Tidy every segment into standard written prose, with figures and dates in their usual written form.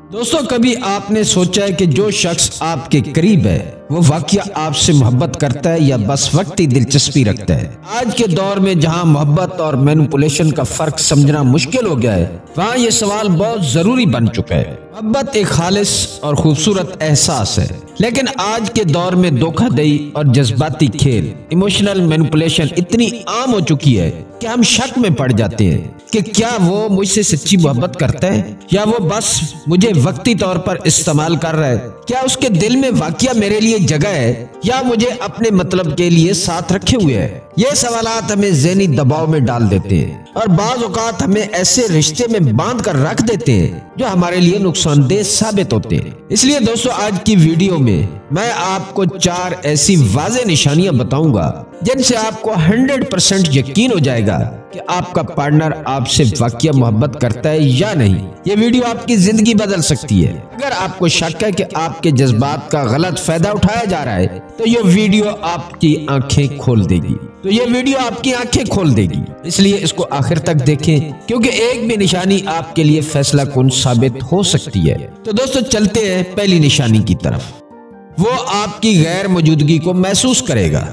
دوستو، کبھی آپ نے سوچا ہے کہ جو شخص آپ کے قریب ہے وہ واقعہ آپ سے محبت کرتا ہے یا بس وقتی دلچسپی رکھتا ہے؟ آج کے دور میں جہاں محبت اور مینپولیشن کا فرق سمجھنا مشکل ہو گیا ہے، وہاں یہ سوال بہت ضروری بن چکا ہے۔ محبت ایک خالص اور خوبصورت احساس ہے، لیکن آج کے دور میں دھوکہ دہی اور جذباتی کھیل ایموشنل مینپولیشن اتنی عام ہو چکی ہے کہ ہم شک میں پڑ جاتے ہیں کہ کیا وہ مجھ سے سچی محبت کرتا ہے یا وہ بس مجھے وقتی طور پر استعمال کر رہا ہے۔ کیا اس کے دل میں واقعہ میرے لیے جگہ ہے یا مجھے اپنے مطلب کے لیے ساتھ رکھے ہوئے ہے؟ یہ سوالات ہمیں ذہنی دباؤ میں ڈال دیتے ہیں اور بعض اوقات ہمیں ایسے رشتے میں باندھ کر رکھ دیتے ہیں جو ہمارے لیے نقصان دہ ثابت ہوتے ہیں۔ اس لیے دوستو، آج کی ویڈیو میں میں آپ کو 4 ایسی واضح نشانیاں بتاؤں گا جن سے آپ کو 100% یقین ہو جائے گا کہ آپ کا پارٹنر آپ سے واقعہ محبت کرتا ہے یا نہیں۔ یہ ویڈیو آپ کی زندگی بدل سکتی ہے۔ اگر آپ کو شک ہے کہ آپ کے جذبات کا غلط فائدہ اٹھایا جا رہا ہے تو یہ ویڈیو آپ کی آنکھیں کھول دے گی۔ اس لیے اس کو آخر تک دیکھیں، کیونکہ ایک بھی نشانی آپ کے لیے فیصلہ کن ثابت ہو سکتی ہے۔ تو دوستو، چلتے ہیں پہلی نشانی کی طرف۔ وہ آپ کی غیر موجودگی کو محسوس کرے گا۔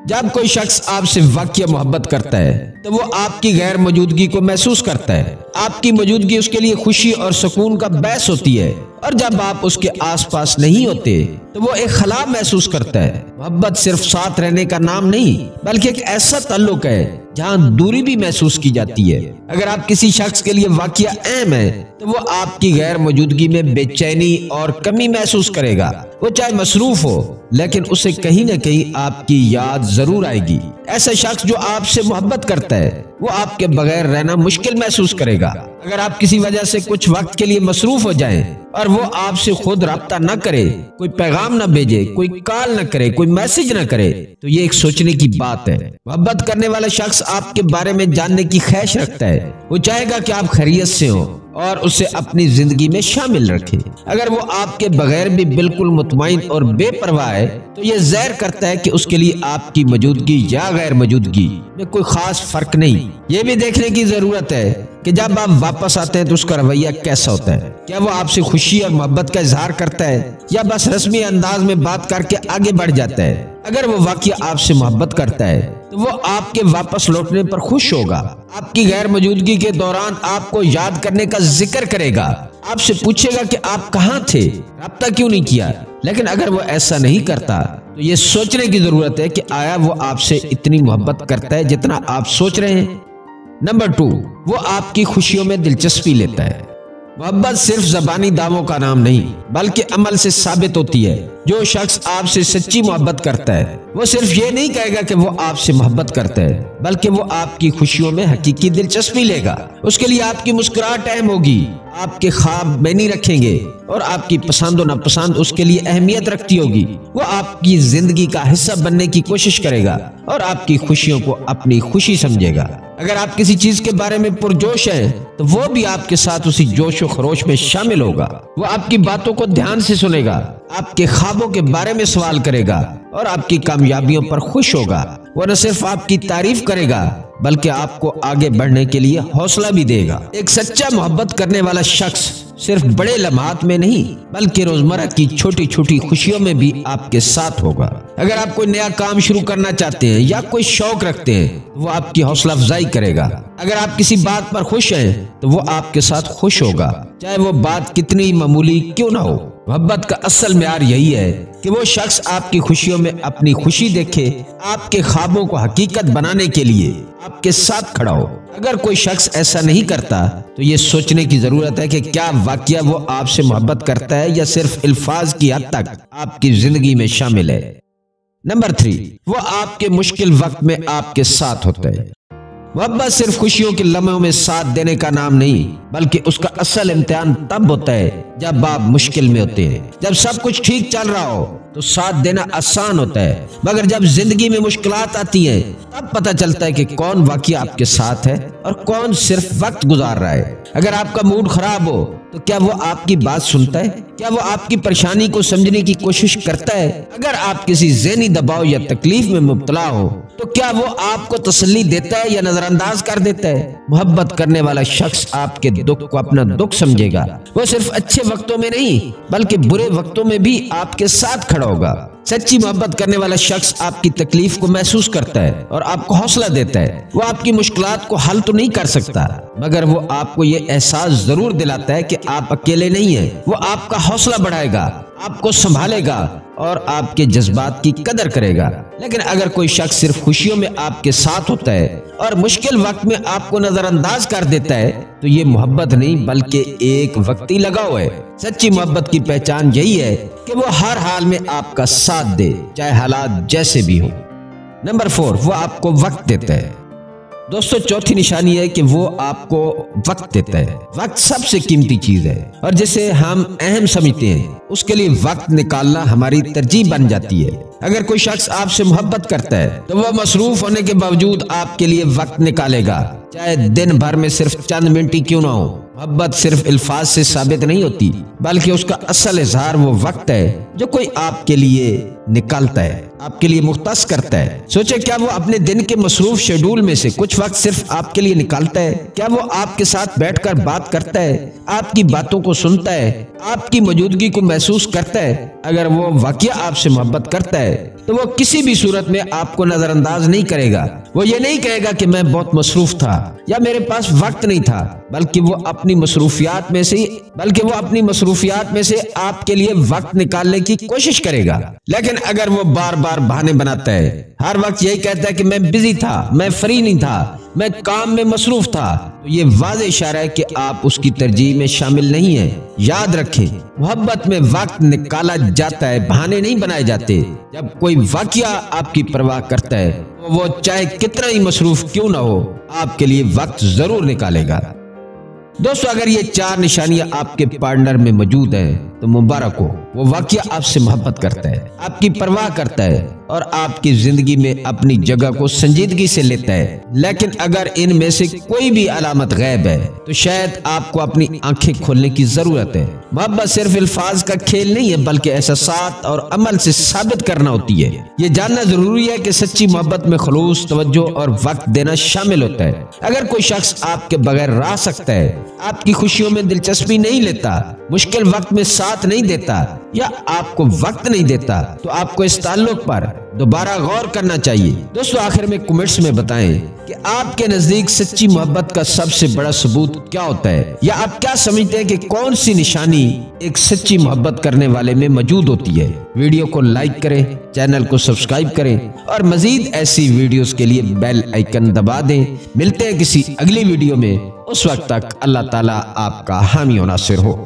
جب کوئی شخص آپ سے واقعہ محبت کرتا ہے تو وہ آپ کی غیر موجودگی کو محسوس کرتا ہے۔ آپ کی موجودگی اس کے لیے خوشی اور سکون کا باعث ہوتی ہے، اور جب آپ اس کے آس پاس نہیں ہوتے تو وہ ایک خلا محسوس کرتا ہے۔ محبت صرف ساتھ رہنے کا نام نہیں، بلکہ ایک ایسا تعلق ہے جہاں دوری بھی محسوس کی جاتی ہے۔ اگر آپ کسی شخص کے لیے واقعہ اہم ہے تو وہ آپ کی غیر موجودگی میں بے چینی اور کمی محسوس کرے گا۔ وہ چاہے مصروف ہو، لیکن اسے کہیں نہ کہیں آپ کی یاد ضرور آئے گی۔ ایسا شخص جو آپ سے محبت کرتا ہے وہ آپ کے بغیر رہنا مشکل محسوس کرے گا۔ اگر آپ کسی وجہ سے کچھ وقت کے لیے مصروف ہو جائیں اور وہ آپ سے خود رابطہ نہ کرے، کوئی پیغام نہ بھیجے، کوئی کال نہ کرے، کوئی میسج نہ کرے، تو یہ ایک سوچنے کی بات ہے۔ محبت کرنے والا شخص آپ کے بارے میں جاننے کی خواہش رکھتا ہے۔ وہ چاہے گا کہ آپ خیریت سے ہوں اور اسے اپنی زندگی میں شامل رکھے۔ اگر وہ آپ کے بغیر بھی بالکل مطمئن اور بے پرواہ ہے تو یہ ظاہر کرتا ہے کہ اس کے لیے آپ کی موجودگی یا غیر موجودگی میں کوئی خاص فرق نہیں۔ یہ بھی دیکھنے کی ضرورت ہے کہ جب آپ واپس آتے ہیں تو اس کا رویہ کیسا ہوتا ہے۔ کیا وہ آپ سے خوشی اور محبت کا اظہار کرتا ہے یا بس رسمی انداز میں بات کر کے آگے بڑھ جاتا ہے؟ اگر وہ واقعہ آپ سے محبت کرتا ہے تو وہ آپ کے واپس لوٹنے پر خوش ہوگا، آپ کی غیر موجودگی کے دوران آپ کو یاد کرنے کا ذکر کرے گا، آپ سے پوچھے گا کہ آپ کہاں تھے، رابطہ کیوں نہیں کیا۔ لیکن اگر وہ ایسا نہیں کرتا تو یہ سوچنے کی ضرورت ہے کہ آیا وہ آپ سے اتنی محبت کرتا ہے جتنا آپ سوچ رہے ہیں۔ نمبر 2، وہ آپ کی خوشیوں میں دلچسپی لیتا ہے۔ محبت صرف زبانی دعووں کا نام نہیں، بلکہ عمل سے ثابت ہوتی ہے۔ جو شخص آپ سے سچی محبت کرتا ہے وہ صرف یہ نہیں کہے گا کہ وہ آپ سے محبت کرتا ہے، بلکہ وہ آپ کی خوشیوں میں حقیقی دلچسپی لے گا۔ اس کے لیے آپ کی مسکراہٹ اہم ہوگی، آپ کے خواب معنی رکھیں گے، اور آپ کی پسند و ناپسند اس کے لیے اہمیت رکھتی ہوگی۔ وہ آپ کی زندگی کا حصہ بننے کی کوشش کرے گا اور آپ کی خوشیوں کو اپنی خوشی سمجھے گا۔ اگر آپ کسی چیز کے بارے میں پرجوش ہیں تو وہ بھی آپ کے ساتھ اسی جوش و خروش میں شامل ہوگا۔ وہ آپ کی باتوں کو دھیان سے سنے گا، آپ کے خوابوں کے بارے میں سوال کرے گا اور آپ کی کامیابیوں پر خوش ہوگا۔ وہ نہ صرف آپ کی تعریف کرے گا بلکہ آپ کو آگے بڑھنے کے لیے حوصلہ بھی دے گا۔ ایک سچا محبت کرنے والا شخص صرف بڑے لمحات میں نہیں بلکہ روزمرہ کی چھوٹی چھوٹی خوشیوں میں بھی آپ کے ساتھ ہوگا۔ اگر آپ کوئی نیا کام شروع کرنا چاہتے ہیں یا کوئی شوق رکھتے ہیں تو وہ آپ کی حوصلہ افزائی کرے گا۔ اگر آپ کسی بات پر خوش ہیں تو وہ آپ کے ساتھ خوش ہوگا، چاہے وہ بات کتنی معمولی کیوں نہ ہو۔ محبت کا اصل معیار یہی ہے کہ وہ شخص آپ کی خوشیوں میں اپنی خوشی دیکھے، آپ کے خوابوں کو حقیقت بنانے کے لیے آپ کے ساتھ کھڑا ہو۔ اگر کوئی شخص ایسا نہیں کرتا تو یہ سوچنے کی ضرورت ہے کہ کیا واقعہ وہ آپ سے محبت کرتا ہے یا صرف الفاظ کی حد تک آپ کی زندگی میں شامل ہے۔ نمبر 3، وہ آپ کے مشکل وقت میں آپ کے ساتھ ہوتا ہے۔ محبت صرف خوشیوں کے لمحوں میں ساتھ دینے کا نام نہیں، بلکہ اس کا اصل امتحان تب ہوتا ہے جب آپ مشکل میں ہوتے ہیں۔ جب سب کچھ ٹھیک چل رہا ہو تو ساتھ دینا آسان ہوتا ہے، مگر جب زندگی میں مشکلات آتی ہیں تب پتہ چلتا ہے کہ کون واقعی آپ کے ساتھ ہے اور کون صرف وقت گزار رہا ہے۔ اگر آپ کا موڈ خراب ہو تو کیا وہ آپ کی بات سنتا ہے؟ کیا وہ آپ کی پریشانی کو سمجھنے کی کوشش کرتا ہے؟ اگر آپ کسی ذہنی دباؤ یا تکلیف میں مبتلا ہو تو کیا وہ آپ کو تسلی دیتا ہے یا نظر انداز کر دیتا ہے؟ محبت کرنے والا شخص آپ کے دکھ کو اپنا دکھ سمجھے گا، وہ صرف اچھے وقتوں میں نہیں بلکہ برے وقتوں میں بھی آپ کے ساتھ کھڑا ہوگا۔ سچی محبت کرنے والا شخص آپ کی تکلیف کو محسوس کرتا ہے اور آپ کو حوصلہ دیتا ہے۔ وہ آپ کی مشکلات کو حل تو نہیں کر سکتا مگر وہ آپ کو یہ احساس ضرور دلاتا ہے کہ آپ اکیلے نہیں ہیں۔ وہ آپ کا حوصلہ بڑھائے گا، آپ کو سنبھالے گا اور آپ کے جذبات کی قدر کرے گا۔ لیکن اگر کوئی شخص صرف خوشیوں میں آپ کے ساتھ ہوتا ہے اور مشکل وقت میں آپ کو نظر انداز کر دیتا ہے تو یہ محبت نہیں بلکہ ایک وقتی لگاؤ ہے۔ سچی محبت کی پہچان یہی ہے کہ وہ ہر حال میں آپ کا ساتھ دے، چاہے حالات جیسے بھی ہوں۔ نمبر 4، وہ آپ کو وقت دیتا ہے۔ دوستو چوتھی نشانی ہے کہ وہ آپ کو وقت دیتا ہے۔ وقت سب سے قیمتی چیز ہے اور جسے ہم اہم سمجھتے ہیں اس کے لیے وقت نکالنا ہماری ترجیح بن جاتی ہے۔ اگر کوئی شخص آپ سے محبت کرتا ہے تو وہ مصروف ہونے کے باوجود آپ کے لیے وقت نکالے گا، چاہے دن بھر میں صرف چند منٹ ہی کیوں نہ ہو۔ محبت صرف الفاظ سے ثابت نہیں ہوتی بلکہ اس کا اصل اظہار وہ وقت ہے جو کوئی آپ کے لیے نکالتا ہے، آپ کے لیے مختص کرتا ہے۔ سوچے کیا وہ اپنے دن کے مصروف شیڈول میں سے کچھ وقت صرف آپ کے لیے نکالتا ہے؟ کیا وہ آپ کے ساتھ بیٹھ کر بات کرتا ہے، آپ کی باتوں کو سنتا ہے، آپ کی موجودگی کو محسوس کرتا ہے؟ اگر وہ واقعہ آپ سے محبت کرتا ہے تو وہ کسی بھی صورت میں آپ کو نظر انداز نہیں کرے گا۔ وہ یہ نہیں کہے گا کہ میں بہت مصروف تھا یا میرے پاس وقت نہیں تھا، بلکہ وہ اپنی مصروفیات میں سے آپ کے لیے وقت نکالنے کی کوشش کرے گا۔ لیکن اگر وہ بار بار بہانے بناتا ہے، ہر وقت یہی کہتا ہے کہ میں بزی تھا، میں فری نہیں تھا، میں کام میں مصروف تھا، تو یہ واضح اشارہ ہے کہ آپ اس کی ترجیح میں شامل نہیں ہیں۔ یاد رکھیں، محبت میں وقت نکالا جاتا ہے، بہانے نہیں بنائے جاتے۔ جب کوئی واقعہ آپ کی پرواہ کرتا ہے تو وہ چاہے کتنا ہی مصروف کیوں نہ ہو آپ کے لیے وقت ضرور نکالے گا۔ دوستو اگر یہ 4 نشانیاں آپ کے پارٹنر میں موجود ہیں تو مبارک ہو، وہ واقعہ آپ سے محبت کرتا ہے، آپ کی پرواہ کرتا ہے اور آپ کی زندگی میں اپنی جگہ کو سنجیدگی سے لیتا ہے۔ لیکن اگر ان میں سے کوئی بھی علامت غائب ہے تو شاید آپ کو اپنی آنکھیں کھولنے کی ضرورت ہے۔ محبت صرف الفاظ کا کھیل نہیں ہے بلکہ احساسات اور عمل سے ثابت کرنا ہوتی ہے۔ یہ جاننا ضروری ہے کہ سچی محبت میں خلوص، توجہ اور وقت دینا شامل ہوتا ہے۔ اگر کوئی شخص آپ کے بغیر رہ سکتا ہے، آپ کی خوشیوں میں دلچسپی نہیں لیتا، مشکل وقت میں ساتھ نہیں دیتا یا آپ کو وقت نہیں دیتا تو آپ کو اس تعلق پر دوبارہ غور کرنا چاہیے۔ دوستو آخر میں کمنٹس میں بتائیں کہ آپ کے نزدیک سچی محبت کا سب سے بڑا ثبوت کیا ہوتا ہے، یا آپ کیا سمجھتے ہیں کہ کون سی نشانی ایک سچی محبت کرنے والے میں موجود ہوتی ہے۔ ویڈیو کو لائک کریں، چینل کو سبسکرائب کریں اور مزید ایسی ویڈیوز کے لیے بیل آئیکن دبا دیں۔ ملتے ہیں کسی اگلی ویڈیو میں، اس وقت تک اللہ تعالیٰ آپ کا حامی و ناصر ہو۔